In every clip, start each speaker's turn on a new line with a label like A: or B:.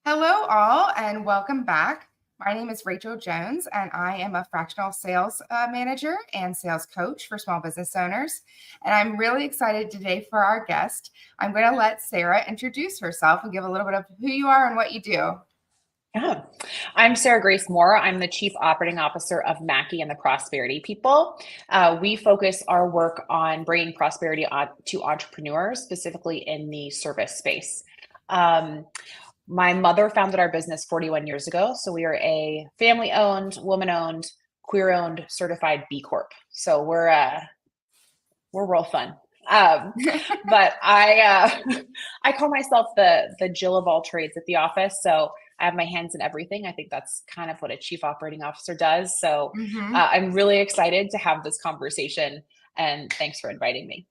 A: Hello, all, and welcome back. My name is Rachel Jones, and I am a fractional sales manager and sales coach for small business owners. And I'm really excited today for our guest. I'm going to let Sarah introduce herself and give a little bit of who you are and what you do.
B: Yeah. I'm Sarah Grace Moore. I'm the Chief Operating Officer of Mackie and the Prosperity People. We focus our work on bringing prosperity to entrepreneurs, specifically in the service space. Um, my mother founded our business 41 years ago. So we are a family owned, woman owned, queer owned, certified B Corp. So we're real fun. But I call myself the Jill of all trades at the office. So I have my hands in everything. I think that's kind of what a chief operating officer does. So
A: Mhm.
B: I'm really excited to have this conversation, and thanks for inviting me.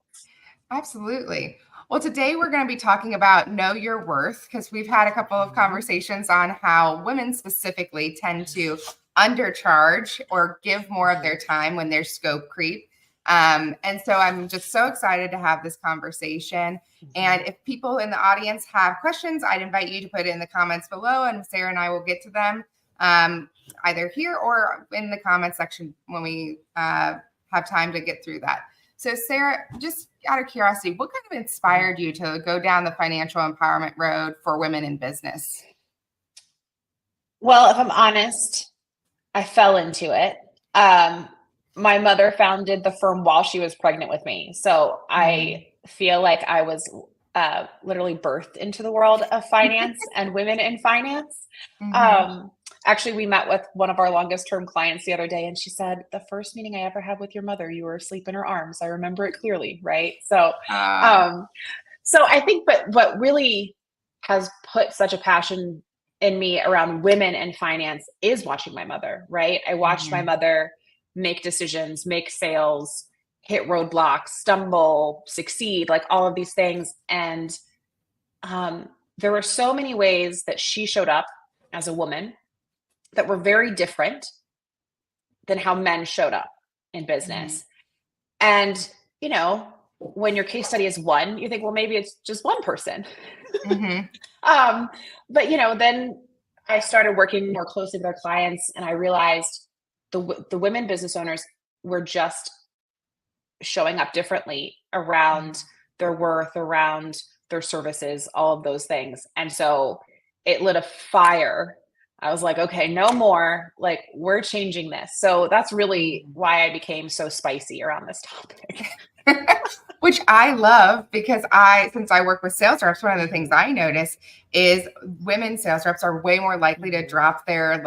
A: Absolutely. Well, today we're going to be talking about know your worth because we've had a couple of
B: Mhm.
A: conversations on how women specifically tend to undercharge or give more of their time when there's scope creep. And so I'm just so excited to have this conversation. And
B: Mhm.
A: if people in the audience have questions, I'd invite you to put it in the comments below, and Sarah and I will get to them either here or in the comment section when we have time to get through that. So, Sarah, just out of curiosity, what kind of inspired you to go down the financial empowerment road for women in business?
B: Well, if I'm honest, I fell into it. Um, my mother founded the firm while she was pregnant with me. So I
A: Mhm.
B: feel like I was literally birthed into the world of finance and women in finance.
A: Mhm.
B: Um, Actually, we met with one of our longest term clients the other day, and she said, "The first meeting I ever had with your mother, you were asleep in her arms. I remember it clearly." Right.
A: Uh,
B: Um, so I think, but what really has put such a passion in me around women and finance is watching my mother, right? I watched my
A: mhm.
B: mother make decisions, make sales, hit roadblocks, stumble, succeed, like all of these things. And there were so many ways that she showed up as a woman that were very different than how men showed up in
A: Mhm.
B: business. And, you know, when your case study is one, you think, well, maybe it's just one person.
A: Mhm.
B: Um, but then I started working more closely with our clients, and I realized the women business owners were just showing up differently around
A: Mhm.
B: their worth, around their services, all of those things. And so it lit a fire. I was like, okay, no more. Like, we're changing this. So that's really
A: Mhm.
B: why I became so spicy around this topic.
A: Which I love because since I work with sales reps, one of the things
B: Mhm,
A: I notice is women sales reps are way more likely to
B: mhm,
A: drop their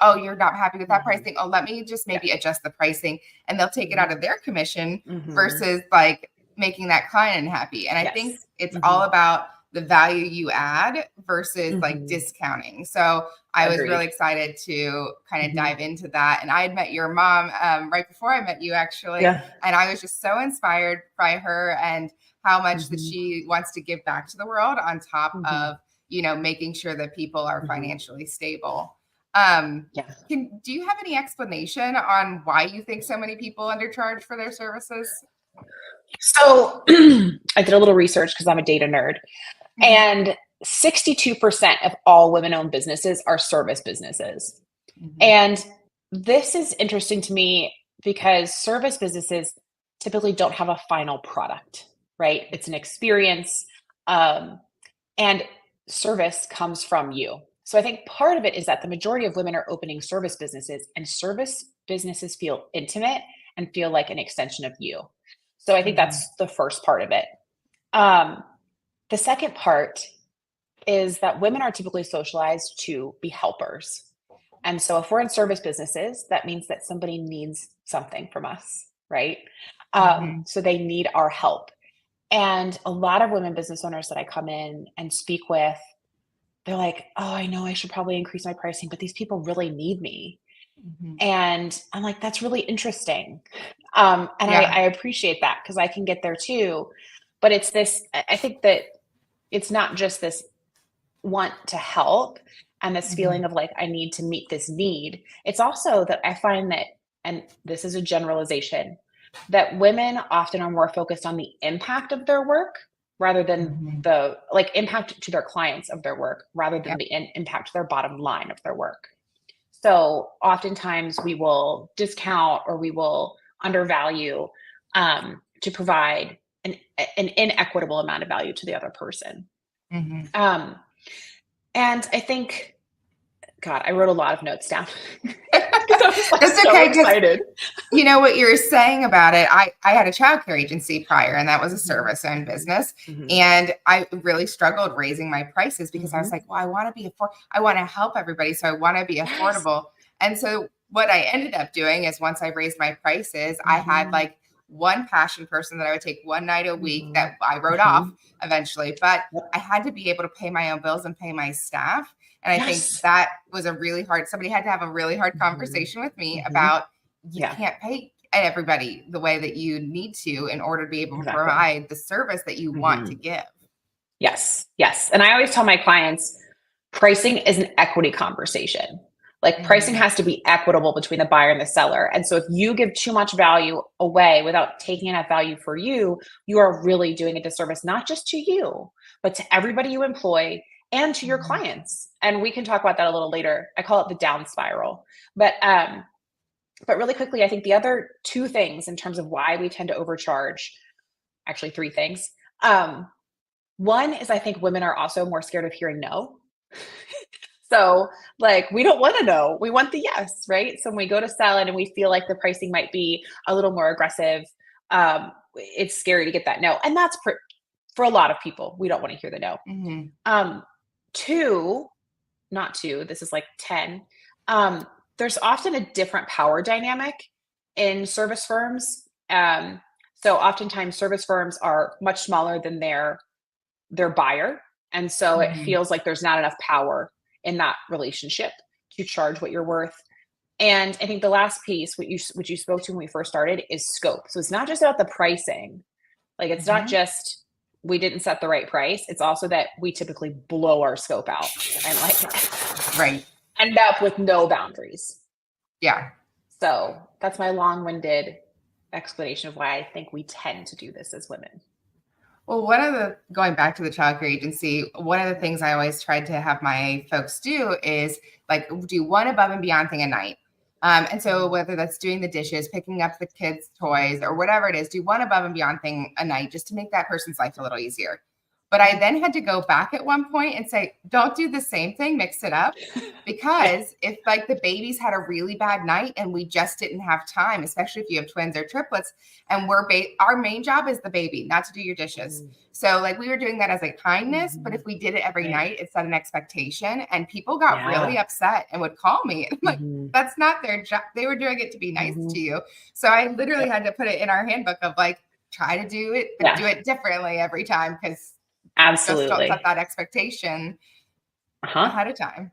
A: oh, you're not happy with that
B: mhm.
A: pricing. Oh, let me just
B: Yeah.
A: maybe adjust the pricing, and they'll take it
B: Mhm,
A: out of their commission
B: mhm.
A: versus like making that client unhappy. And I think
B: Yes.
A: it's all
B: Mhm,
A: about the value you add versus like
B: mhm.
A: discounting. So I was really
B: Agreed.
A: excited to kind of
B: Mhm.
A: dive into that. And I had met your mom right before I met you, actually.
B: Yeah.
A: And I was just so inspired by her and how much that
B: Mhm,
A: she wants to give back to the world on top
B: mhm,
A: of, making sure that people are
B: mhm.
A: financially stable. Um,
B: Yeah.
A: do you have any explanation on why you think so many people undercharge for their services?
B: So I did a little research because I'm a data nerd,
A: Mhm.
B: and 62% of all women-owned businesses are service businesses.
A: Mhm.
B: And this is interesting to me because service businesses typically don't have a final product, right? It's an experience, um, and service comes from you. So I think part of it is that the majority of women are opening service businesses, and service businesses feel intimate and feel like an extension of you. So I think
A: Mhm.
B: that's the first part of it. Um, the second part is that women are typically socialized to be helpers. And so if we're in service businesses, that means that somebody needs something from us, right?
A: Mhm.
B: So they need our help. And a lot of women business owners that I come in and speak with, they're like, oh, I know I should probably increase my pricing, but these people really need me.
A: Mhm.
B: And I'm like, that's really interesting. And
A: Yeah.
B: I appreciate that because I can get there too. But it's this, I think that it's not just this want to help and this
A: Mhm.
B: feeling of like, I need to meet this need. It's also that I find that, and this is a generalization, that women often are more focused on the impact of their work rather than
A: Mhm.
B: the like impact to their clients of their work rather than
A: Yep.
B: the impact to their bottom line of their work. So oftentimes we will discount or we will undervalue to provide an inequitable amount of value to the other person.
A: Mhm.
B: Um, and I think, God, I wrote a lot of notes down because I was like
A: That's
B: so
A: okay, because
B: excited.
A: you know what you're saying about it. I had a childcare agency prior, and that was a
B: Mhm,
A: service owned business.
B: mhm,
A: And I really struggled raising my prices because I was
B: mhm.
A: like, well, I want to help everybody. So I want to be
B: Yes.
A: affordable. And so what I ended up doing is once I raised my prices, I had
B: Mhm,
A: like one passion person that I would take one night a week
B: mhm,
A: that I wrote off
B: mhm.
A: eventually. But I
B: Yep.
A: had to be able to pay my own bills and pay my staff. And I think
B: Yes.
A: that was somebody had to have a really hard
B: Mhm,
A: conversation with me
B: mhm.
A: about you
B: Yeah,
A: can't pay everybody the way that you need to in order to be able to
B: exactly.
A: provide the service that you want to
B: Mhm.
A: give.
B: Yes, yes. And I always tell my clients pricing is an equity conversation. Like pricing
A: Mhm.
B: has to be equitable between the buyer and the seller. And so if you give too much value away without taking enough value for you, you are really doing a disservice, not just to you, but to everybody you employ and to your
A: Mhm.
B: clients. And we can talk about that a little later. I call it the down spiral. But really quickly, I think the other two things in terms of why we tend to overcharge, actually three things. Um, One is I think women are also more scared of hearing no. So, like, we don't want to know. We want the yes, right? So when we go to sell it and we feel like the pricing might be a little more aggressive, it's scary to get that no. And for a lot of people, we don't want to hear the no.
A: Mhm.
B: Um, Two, not two, this is like 10. Um, there's often a different power dynamic in service firms. So oftentimes service firms are much smaller than their buyer. And so it
A: Mhm.
B: feels like there's not enough power in that relationship to charge what you're worth. And I think the last piece, what you spoke to when we first started, is scope. So it's not just about the pricing. Like it's not
A: Mhm.
B: just we didn't set the right price. It's also that we typically blow our scope out and like
A: Right.
B: end up with no boundaries.
A: Yeah.
B: So that's my long-winded explanation of why I think we tend to do this as women.
A: Well, going back to the childcare agency, one of the things I always tried to have my folks do is like do one above and beyond thing a night. And so
B: Mhm,
A: whether that's doing the dishes, picking up the kids' toys, or whatever it is, do one above and beyond thing a night just to make that person's life a little easier. But I
B: mhm.
A: then had to go back at one point and say, don't do the same thing, mix it up.
B: Yeah.
A: Because if like the babies had a really bad night and we just didn't have time, especially if you have twins or triplets, and our main job is the baby, not to do your dishes.
B: Mhm,
A: So like we were doing that as a kindness, but if
B: mhm.
A: we did it every
B: Right.
A: night, it set an expectation and people got really
B: Yeah.
A: upset and would call me. And I'm like,
B: Mhm,
A: that's not their job. They were doing it to be nice to
B: mhm.
A: you. So I literally
B: Yep.
A: had to put it in our handbook of like, try to do it, but
B: Yeah,
A: do it differently every time because just don't set
B: absolutely.
A: that expectation
B: Uh-huh.
A: ahead of time.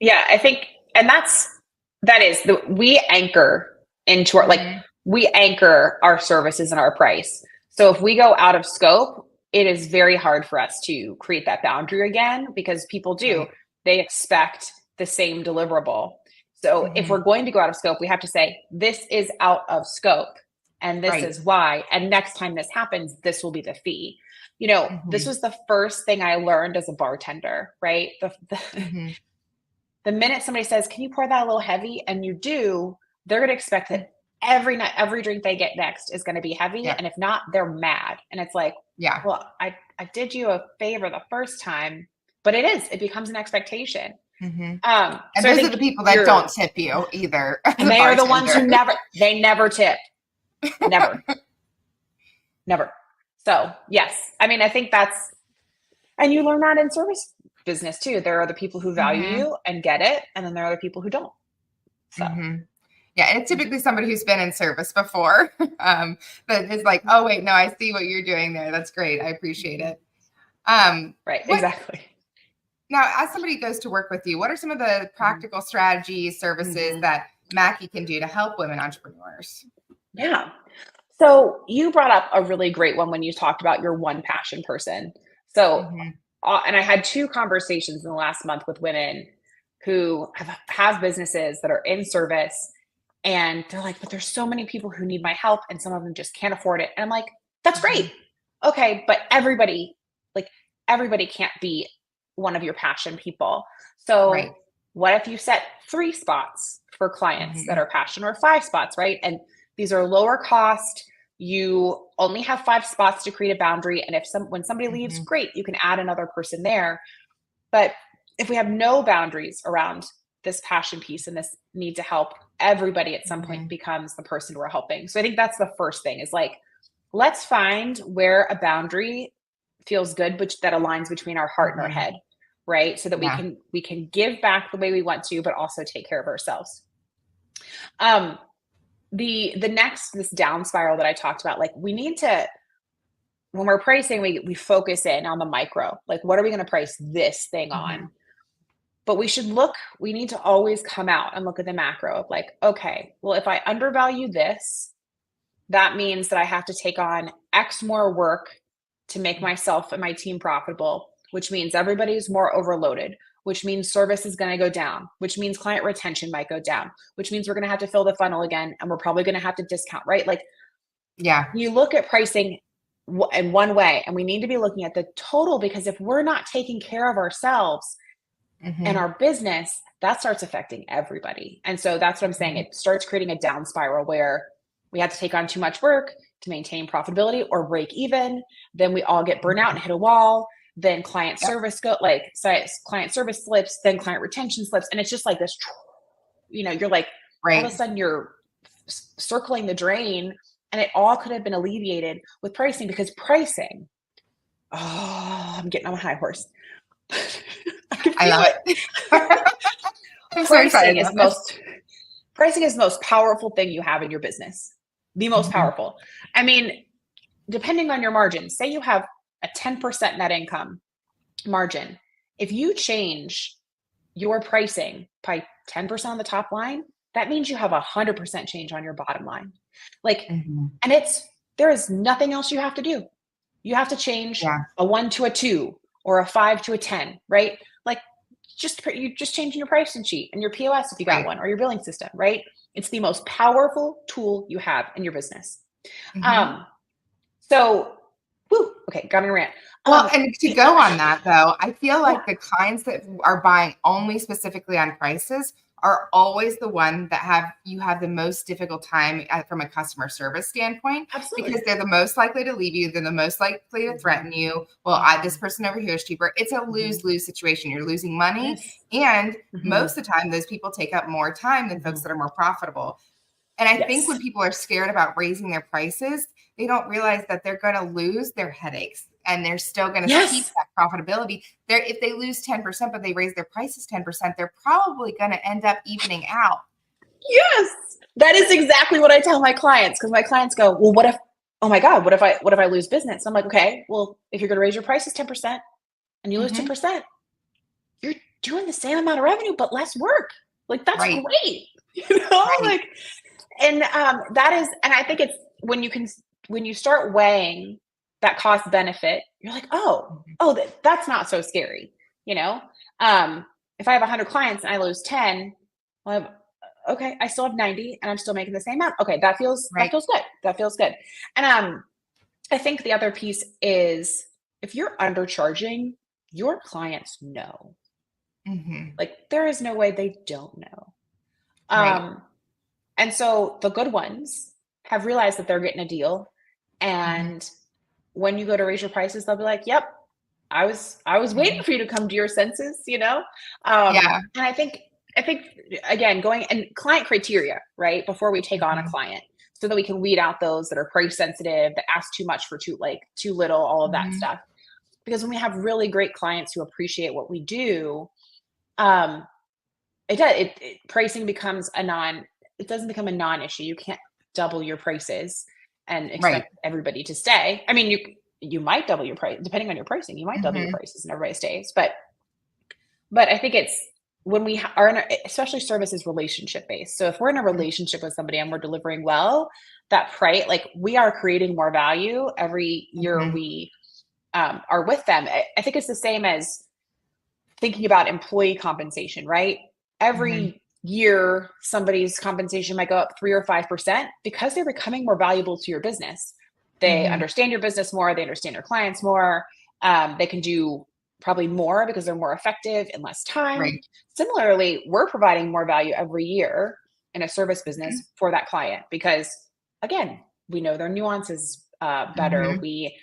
B: Yeah, I think and that is the we anchor into our like,
A: Hmm.
B: we anchor our services and our price. So if we go out of scope, it is very hard for us to create that boundary again because people do.
A: Right.
B: They expect the same deliverable. So if
A: Hmm.
B: we're going to go out of scope, we have to say, "This is out of scope, and this
A: Right.
B: is why, and next time this happens, this will be the fee." This
A: Hmm.
B: was the first thing I learned as a bartender, right?
A: Hmm.
B: The minute somebody says, "Can you pour that a little heavy?" and you do, they're gonna expect that every night, every drink they get next is gonna be heavy,
A: Yeah.
B: and if not, they're mad, and it's like,
A: Yeah.
B: "Well, I did you a favor the first time," but it becomes an expectation.
A: Hmm.
B: So
A: And
B: I
A: those are
B: think
A: the people that
B: you're
A: don't tip you either as
B: and
A: a
B: they are the ones who
A: bartender.
B: never tip, never, never. So, yes, I mean, I think that's and you learn that in service business too. There are the people who value
A: Hmm.
B: you and get it, and then there are the people who don't. So,
A: Hmm. Yeah, and it's
B: mhm,
A: typically somebody who's been in service before, that is like, oh wait, no, I see what you're doing there. That's great. I appreciate
B: mhm.
A: it.
B: Right,
A: What
B: exactly.
A: now, as somebody goes to work with you, what are some of the
B: Mhm,
A: practical strategies, services
B: mhm.
A: that Mackie can do to help women entrepreneurs?
B: Yeah. So you brought up a really great one when you talked about your one passion person. So,
A: Hmm.
B: and I had two conversations in the last month with women who have businesses that are in service, and they're like, "But there's so many people who need my help, and some of them just can't afford it." And I'm like, "That's great.
A: Hmm.
B: okay, but everybody can't be one of your passion people. So
A: Right.
B: what if you set 3 spots for clients that
A: Mhm.
B: are passion, or 5 spots, right? And these are lower cost. You only have 5 spots to create a boundary. And when somebody leaves,
A: Mhm.
B: great, you can add another person there. But if we have no boundaries around this passion piece and this need to help, everybody at some point
A: Mhm.
B: becomes the person we're helping. So I think that's the first thing, is like, let's find where a boundary feels good, which that aligns between our heart and our
A: Mhm.
B: head, right? So that
A: Yeah.
B: we can give back the way we want to, but also take care of ourselves. Um, the next, this down spiral that I talked about, like, we need to, when we're pricing, we focus in on the micro, like, what are we going to price this thing on?
A: Mhm.
B: But we need to always come out and look at the macro of like, okay, well, if I undervalue this, that means that I have to take on X more work to make myself and my team profitable, which means everybody's more overloaded, which means service is going to go down, which means client retention might go down, which means we're going to have to fill the funnel again, and we're probably going to have to discount, right? Like,
A: Yeah.
B: you look at pricing in one way, and we need to be looking at the total, because if we're not taking care of ourselves and
A: Mhm.
B: our business, that starts affecting everybody. And so that's what I'm saying.
A: Mhm.
B: It starts creating a down spiral where we have to take on too much work to maintain profitability or break even. Then we all get burnout and hit a wall. Then
A: Yep.
B: client service slips, then client retention slips. And it's just like this, you're like, all of a
A: Right.
B: sudden you're circling the drain, and it all could have been alleviated with pricing, because pricing, oh, I'm getting on my high horse. I can
A: I
B: feel
A: love
B: it.
A: it. I'm so excited
B: pricing is
A: about this.
B: most Pricing is the most powerful thing you have in your business. The most
A: Mhm.
B: powerful. I mean, depending on your margin, say you have a 10% net income margin. If you change your pricing by 10% on the top line, that means you have 100% change on your bottom line. Like,
A: Mhm.
B: and there is nothing else you have to do. You have to change
A: Yeah.
B: a 1 to a 2 or a 5 to a 10, right? Like, you just changing your pricing sheet and your POS if you got
A: Right.
B: one, or your billing system, right? It's the most powerful tool you have in your business.
A: Mhm.
B: Um, so, woo, okay, got on a rant.
A: Well, and to
B: The
A: go on that though, I feel
B: Yeah,
A: like the clients that are buying only specifically on prices are always the one that have the most difficult time from a customer service standpoint, because
B: absolutely.
A: they're the most likely to leave you. They're the most likely to
B: Mhm,
A: threaten you. Well, this
B: mhm,
A: person over here is cheaper. It's a
B: mhm.
A: lose-lose situation. You're losing money,
B: Yes.
A: and
B: Mhm,
A: most of the time, those people take up more time than folks
B: mhm.
A: that are more profitable. And I think when
B: Yes.
A: people are scared about raising their prices, they don't realize that they're going to lose their headaches, and they're still going to keep
B: Yes.
A: that profitability. If they lose 10%, but they raise their prices 10%, they're probably going to end up evening out.
B: Yes. That is exactly what I tell my clients, because my clients go, "Well, what if, oh my God, what if I lose business?" I'm like, "Okay, well, if you're going to raise your prices 10% and you lose
A: Mhm.
B: 10%, you're doing the same amount of revenue, but less work. Like, that's
A: Right,
B: great." You know,
A: right.
B: like, and that is, and I think it's when you start weighing that cost benefit, you're like,
A: Mhm.
B: that's not so scary. You know, if I have 100 clients and I lose 10, well, okay, I still have 90 and I'm still making the same amount. Okay, that
A: Right.
B: feels good. That feels good. And I think the other piece is, if you're undercharging, your clients know.
A: Mhm.
B: Like, there is no way they don't know.
A: Right.
B: Um, and so the good ones have realized that they're getting a deal.
A: Mhm.
B: And when you go to raise your prices, they'll be like, "Yep, I was waiting
A: Mhm.
B: for you to come to your senses," you know?
A: Yeah.
B: And I think again, going and client criteria, right? Before we take on a
A: Mhm.
B: client, so that we can weed out those that are price sensitive, that ask too much for too little, all of that
A: Mhm.
B: stuff. Because when we have really great clients who appreciate what we do, um, pricing becomes it doesn't become a non-issue. You can't double your prices and
A: Right.
B: expect everybody to stay. I mean, you might double your price depending on your pricing. You might double your
A: Mhm.
B: prices and everybody stays. But I think it's when are especially service is relationship based. So if we're in a
A: Mhm.
B: relationship with somebody and we're delivering well, that price, like, we are creating more value every year
A: Mhm.
B: we are with them. I think it's the same as thinking about employee compensation, right?
A: Mhm.
B: Every year, somebody's compensation might go up 3 or 5% because they're becoming more valuable to your business. They understand your business more. They understand your clients more. They can do probably more because they're more effective in less time.
A: Right.
B: Similarly, we're providing more value every year in a service business for that client because, again, we know their nuances better. We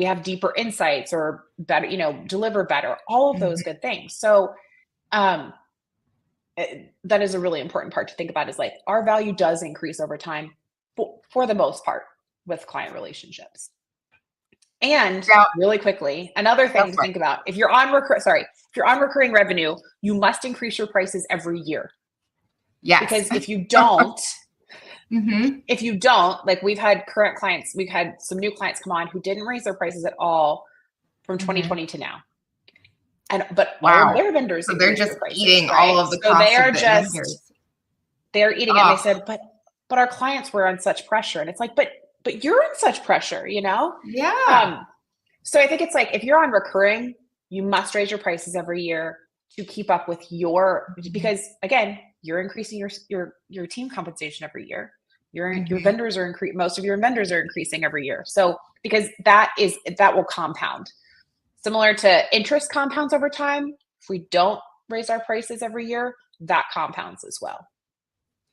B: have deeper insights or better, deliver better, all of those good things. So that is a really important part to think about, is like our value does increase over time for the most part with client relationships. And really quickly, another thing to think about, if you're on recurring revenue, you must increase your prices every year.
A: Yes.
B: Because if you don't, like we've had some new clients come on who didn't raise their prices at all from 2020 to now. But all of their vendors,
A: so they're just
B: prices,
A: eating
B: right?
A: all of the
B: so
A: costs.
B: They are they're eating it. And they said, but our clients were on such pressure. And it's like, but you're in such pressure,
A: Yeah.
B: So I think it's like, if you're on recurring, you must raise your prices every year to keep up with because again, you're increasing your team compensation every year. Your vendors are most of your vendors are increasing every year. So because that will compound. Similar to interest compounds over time. If we don't raise our prices every year, that compounds as well.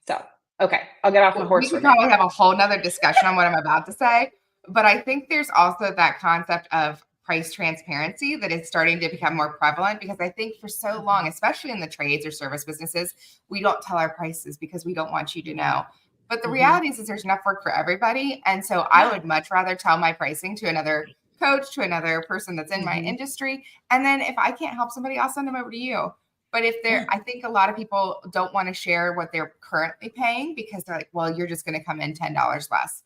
B: So, okay, I'll get off my horse.
A: We could probably have a whole nother discussion on what I'm about to say, but I think there's also that concept of price transparency that is starting to become more prevalent, because I think for so long, especially in the trades or service businesses, we don't tell our prices because we don't want you to know. But the reality is there's enough work for everybody. And so I would much rather tell my pricing to another coach, to another person that's in my industry. And then if I can't help somebody, I'll send them over to you. But if I think a lot of people don't want to share what they're currently paying because they're like, well, you're just going to come in $10 less.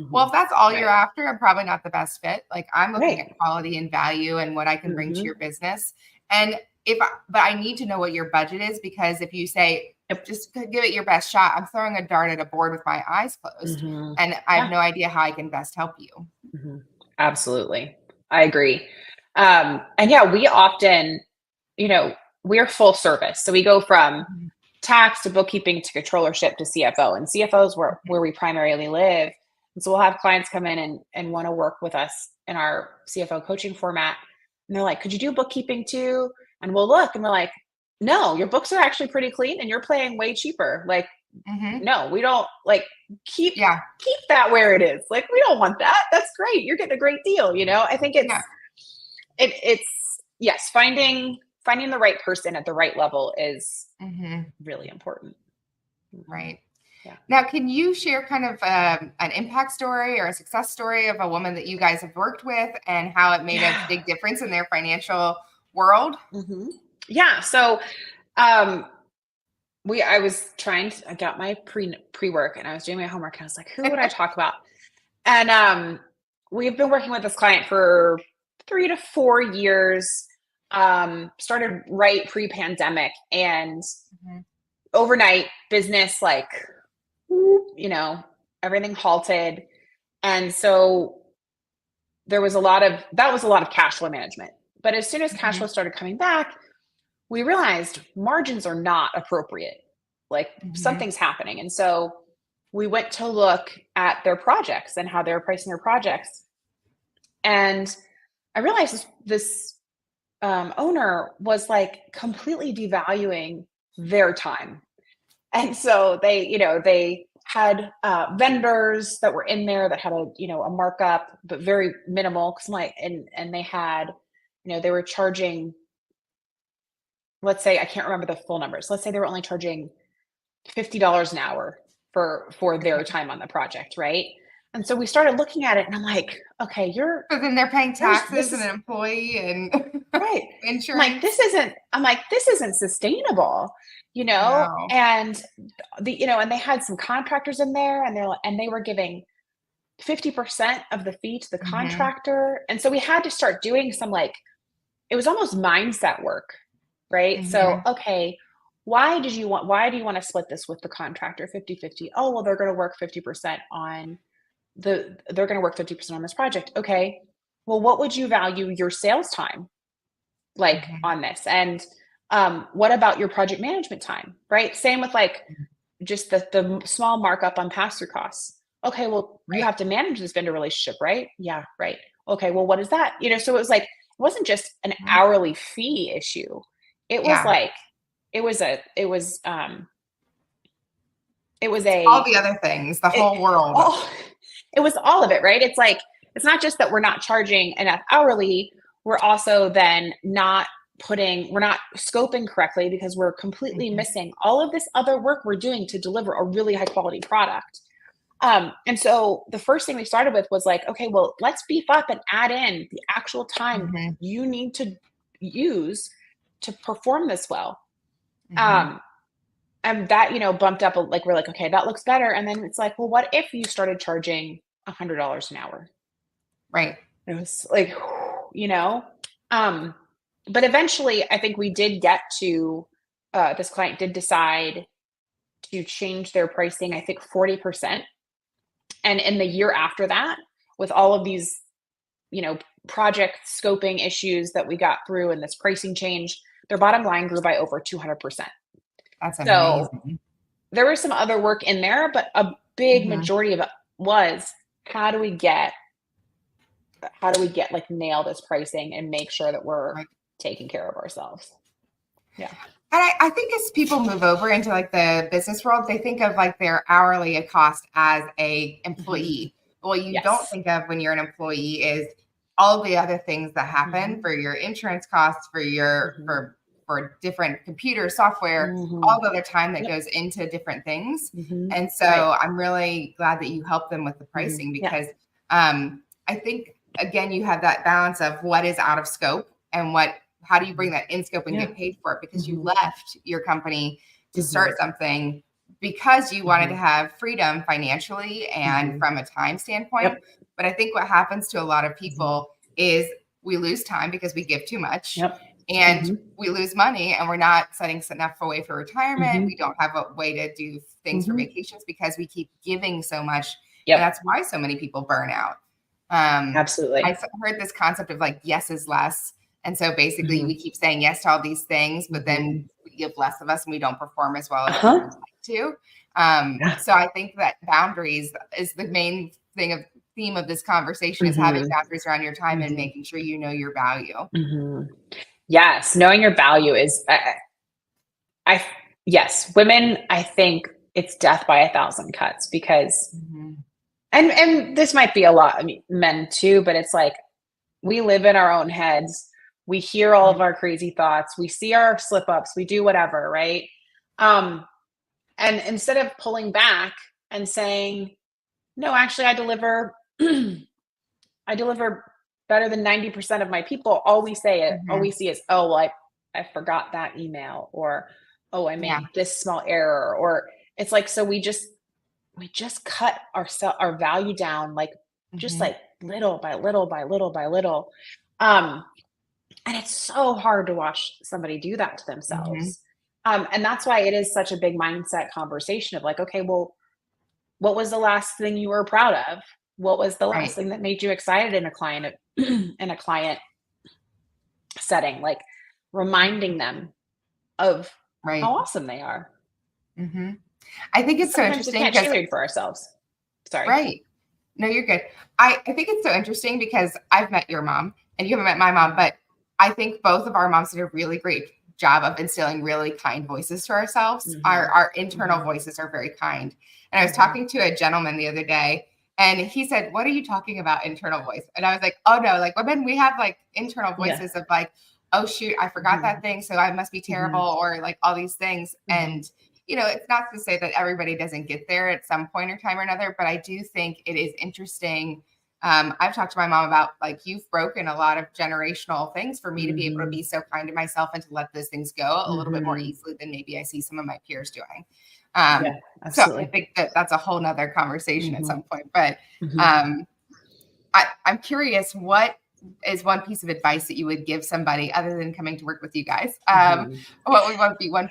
A: Well, if that's all you're after, I'm probably not the best fit. Like, I'm looking at quality and value and what I can bring to your business. And but I need to know what your budget is, because if you say, just give it your best shot, I'm throwing a dart at a board with my eyes closed, and I have no idea how I can best help you.
B: Absolutely. I agree. And yeah, we often, we're full service. So we go from tax to bookkeeping to controllership to CFO, and CFO is where we primarily live. And so we'll have clients come in and want to work with us in our CFO coaching format. And they're like, could you do bookkeeping too? And we'll look and we're like, no, your books are actually pretty clean and you're paying way cheaper. Like, no, we don't, like, keep that where it is. Like, we don't want that. That's great. You're getting a great deal. I think it's yes, finding the right person at the right level is really important.
A: Right.
B: Yeah.
A: Now, can you share kind of an impact story or a success story of a woman that you guys have worked with and how it made a big difference in their financial world?
B: Yeah. So, I got my pre-work and I was doing my homework and I was like, who would I talk about? And we've been working with this client for 3 to 4 years. Started right pre-pandemic, and overnight business, like, everything halted. And so that was a lot of cash flow management. But as soon as cash flow started coming back, we realized margins are not appropriate. Like, something's happening. And so we went to look at their projects and how they were pricing their projects. And I realized this owner was like completely devaluing their time. And so they had vendors that were in there that had a markup, but very minimal. And they had, they were charging, let's say, I can't remember the full numbers. Let's say they were only charging $50 an hour for their time on the project, right? And so we started looking at it, and I'm like, okay,
A: so then they're paying taxes and an employee and insurance.
B: I'm like, this isn't sustainable,
A: No.
B: And and they had some contractors in there, and they were giving 50% of the fee to the contractor. And so we had to start doing some, like, it was almost mindset work, right? So, okay, why do you want to split this with the contractor 50-50? Oh, well, they're going to work 50% on they're going to work 50% on this project. Okay. Well, what would you value your sales time like on this? And what about your project management time, right? Same with, like, just the small markup on pass-through costs. Okay, well, you
A: Right.
B: have to manage this vendor relationship, right? Yeah, right. Okay, well, what is that? So it was like, it wasn't just an
A: Mhm.
B: hourly fee issue. It was
A: Yeah.
B: like, it was a, it was, it was
A: All
B: a,
A: the other things, the
B: it
A: whole world.
B: all, it was all of it, right? It's like, it's not just that we're not charging enough hourly, we're also then we're not scoping correctly because we're completely
A: Mhm.
B: missing all of this other work we're doing to deliver a really high quality product. And so the first thing we started with was like, okay, well, let's beef up and add in the actual time
A: Mhm.
B: you need to use to perform this well.
A: Mhm.
B: Um, and that, bumped up, like, we're like, okay, that looks better. And then it's like, well, what if you started charging $100 an hour?
A: Right.
B: It was like, you know, um, but eventually I think we did get to, this client did decide to change their pricing, I think 40%. And in the year after that, with all of these, you know, project scoping issues that we got through and this pricing change, their bottom line grew by over 200%.
A: That's
B: So
A: amazing.
B: there was some other work in there, but a big
A: Mhm.
B: majority of it was how do we get like nail this pricing and make sure that we're
A: Right.
B: taking care of ourselves. Yeah.
A: And I think as people move over into like the business world, they think of like their hourly cost as a
B: Mhm.
A: employee. What you don't
B: Yes.
A: think of when you're an employee is all the other things that happen
B: Mhm.
A: for your insurance costs, for your
B: Mhm.
A: for different computer software,
B: Mhm.
A: all the other time that
B: Yep.
A: goes into different things.
B: Mhm.
A: And
B: Right.
A: so I'm really glad that you help them with the
B: Mhm.
A: pricing
B: Yeah.
A: because I think again you have that balance of what is out of scope and what how do you bring
B: Mhm.
A: that in scope and
B: Yeah.
A: get paid for it because you
B: Mhm.
A: left your company to
B: Mhm.
A: start something because you wanted to
B: Mhm.
A: have freedom financially and
B: Mhm.
A: from a time standpoint.
B: Yep.
A: But I think what happens to a lot of
B: Mhm.
A: people is we lose time because we give too much
B: Yep.
A: and
B: Mhm.
A: we lose money and we're not setting enough away for retirement. We
B: Mhm.
A: don't have a way to do things for
B: Mhm.
A: vacations because we keep giving so much. And
B: Yep.
A: that's why so many people burn out. I
B: Absolutely.
A: heard this concept of like yes is less. And so basically, we
B: Mhm.
A: keep saying yes to all these things, but then
B: Mhm.
A: we give less of us and we don't perform as well as we would
B: Uh-huh.
A: like to.
B: Yeah.
A: So I think that boundaries is the main theme of this conversation is having
B: Mhm.
A: boundaries around your time and
B: Mhm.
A: making sure you know your value.
B: Mhm. Yes, knowing your value is I yes, women, I think it's death by a thousand cuts because
A: Mhm.
B: and this might be a lot, I mean, men too, but it's like we live in our own heads. We hear all of
A: Right.
B: our crazy thoughts. We see our slip ups. We do whatever, right? Um, and instead of pulling back and saying, "No, actually, I deliver, I deliver better than 90% of my people," all
A: Mhm.
B: we see is, "Oh, well, I forgot that email," or "Oh, I
A: Yeah.
B: made this small error," or it's like so we just cut our value down like just
A: Mhm.
B: like little by little by little by little. Um, and it's so hard to watch somebody do that to
A: Mhm.
B: themselves. And that's why it is such a big mindset conversation of like, okay, well, what was the last thing you were proud of? What was the last
A: Right.
B: thing that made you excited in a client in a client setting? Like reminding them of how
A: Right.
B: awesome they are.
A: Mhm. I think
B: Because
A: it's so
B: sometimes we
A: interesting
B: can't
A: because
B: cheerlead for ourselves. Sorry.
A: right. No, you're good. I think it's so interesting because I've met your mom and you haven't met my mom, but I think both of our moms did a really great job of instilling really kind voices to ourselves. Our
B: Hmm.
A: our internal
B: Hmm.
A: voices are very kind. And I was
B: Hmm.
A: talking to a gentleman the other day and he said, "What are you talking about internal voice?" And I was like, "Oh no, like women we have like internal
B: Yeah.
A: voices of like, oh shoot, I forgot that
B: Hmm.
A: thing, so I must be terrible
B: Hmm.
A: or like all these things."
B: Hmm.
A: And it's not to say that everybody doesn't get there at some point or time or another, but I do think it is interesting. I've talked to my mom about like you've broken a lot of generational things for me to be able to
B: Hmm.
A: be so kind to myself and to let those things go a little bit more
B: Hmm.
A: easily than maybe I see some of my peers doing.
B: Yeah,
A: So I
B: absolutely.
A: think that that's a whole nother conversation at
B: Hmm.
A: some point. But
B: Hmm.
A: um, I'm curious, what is one piece of advice that you would give somebody other than coming to work with you guys?
B: Hmm.
A: What would be one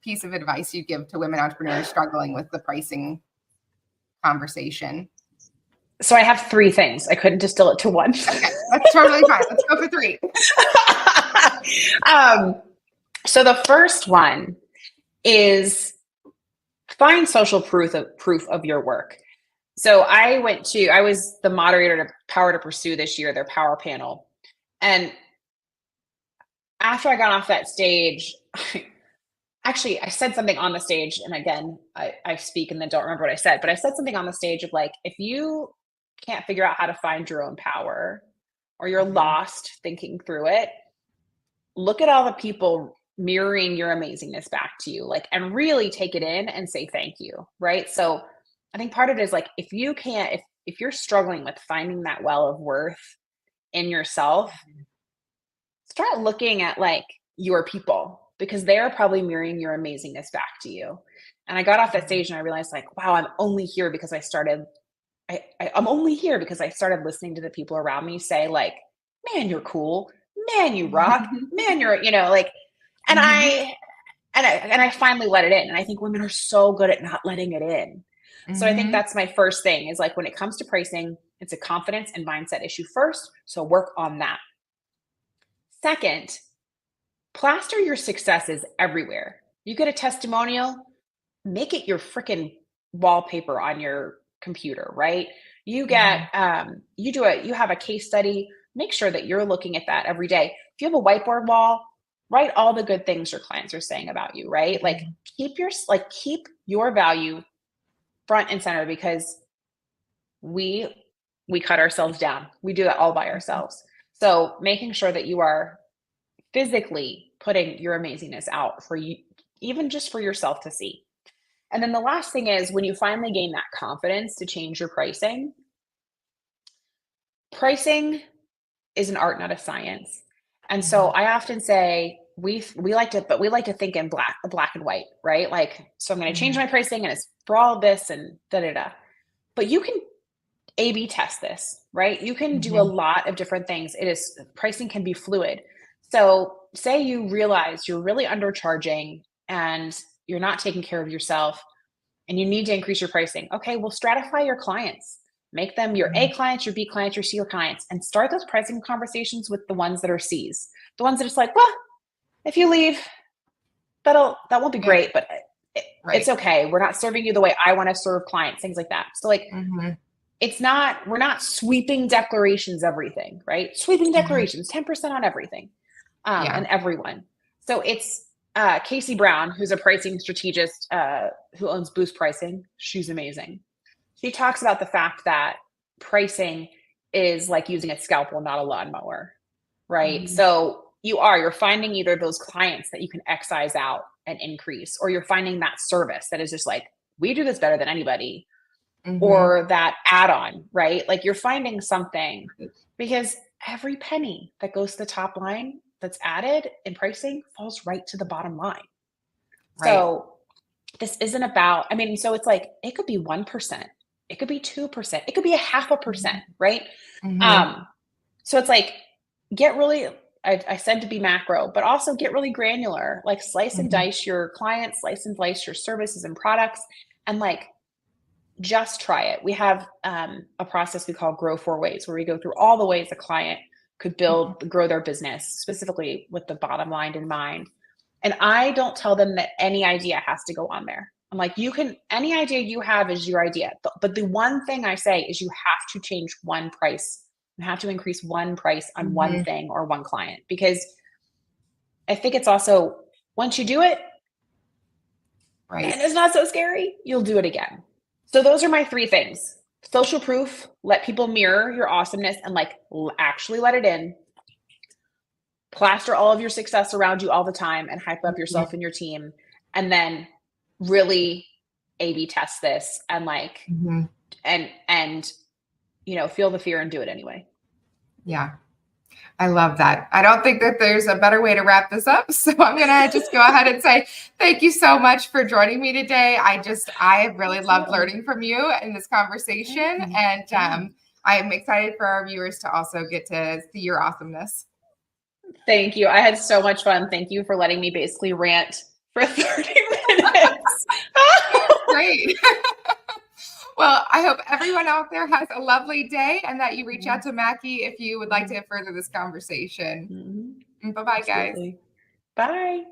A: piece of advice you'd give to women entrepreneurs struggling with the pricing conversation?
B: So I have three things. I couldn't distill it to one.
A: Okay, that's totally fine. Let's go for three.
B: um, so the first one is find social proof of your work. So I was the moderator to Power to Pursue this year, their power panel. And after I got off that stage, actually, I said something on the stage, and again, I speak and then don't remember what I said, but I said something on the stage of like, if you can't figure out how to find your own power, or you're lost thinking through it, look at all the people mirroring your amazingness back to you, like, and really take it in and say thank you, right? So I think part of it is like, if you can't, if you're struggling with finding that well of worth in yourself, start looking at like your people, because they're probably mirroring your amazingness back to you. And I got off that stage and I realized like, wow, I'm only here because I'm only here because I started listening to the people around me say like, man, you're cool, man, you rock, man, you're, like, and I finally let it in. And I think women are so good at not letting it in. So I think that's my first thing is like, when it comes to pricing, it's a confidence and mindset issue first. So work on that. Second, plaster your successes everywhere. You get a testimonial, make it your freaking wallpaper on your computer, right? You get, you have a case study, make sure that you're looking at that every day. If you have a whiteboard wall, write all the good things your clients are saying about you, right? Like keep your value front and center, because we cut ourselves down. We do that all by ourselves. So making sure that you are physically putting your amazingness out for you, even just for yourself to see. And then the last thing is, when you finally gain that confidence to change your pricing is an art, not a science. And so I often say we like to think in black and white, right? Like, so I'm going to change my pricing and it's for all this and da da da. But you can A/B test this, right? You can do a lot of different things. Pricing can be fluid. So say you realize you're really undercharging and you're not taking care of yourself and you need to increase your pricing. Okay, well, stratify your clients. Make them your A clients, your B clients, your C clients, and start those pricing conversations with the ones that are C's. The ones that it's like, well, if you leave, that won't be great, but it's okay. We're not serving you the way I want to serve clients, things like that. So like, we're not sweeping declarations, everything, right? Sweeping declarations, 10% on everything, and everyone. So it's Casey Brown, who's a pricing strategist, who owns Boost Pricing. She's amazing. She talks about the fact that pricing is like using a scalpel, not a lawnmower, right? So you're finding either those clients that you can excise out and increase, or you're finding that service that is just like, we do this better than anybody, or that add-on, right? Like, you're finding something, because every penny that goes to the top line that's added in pricing falls right to the bottom line. Right. So this isn't about, so it's like, it could be 1%, it could be 2%, it could be 0.5%, right? So it's like, I said to be macro, but also get really granular, like slice and dice your clients, slice and dice your services and products, and like, just try it. We have a process we call Grow 4 Ways, where we go through all the ways a client could grow their business, specifically with the bottom line in mind. And I don't tell them that any idea has to go on there. I'm like, any idea you have is your idea. But the one thing I say is, you have to change one price. You have to increase one price on one thing or one client, because I think it's also, once you do it, and it's not so scary, you'll do it again. So those are my 3 things. Social proof, let people mirror your awesomeness and like actually let it in. Plaster all of your success around you all the time and hype up yourself and your team. And then really A/B test this and like, and feel the fear and do it anyway.
A: Yeah. I love that. I don't think that there's a better way to wrap this up. So I'm going to just go ahead and say thank you so much for joining me today. I really loved learning from you in this conversation. And I'm excited for our viewers to also get to see your awesomeness.
B: Thank you. I had so much fun. Thank you for letting me basically rant for 30 minutes.
A: Great. Well, I hope everyone out there has a lovely day, and that you reach out to Mackie if you would like to further this conversation. Bye-bye, guys.
B: Bye.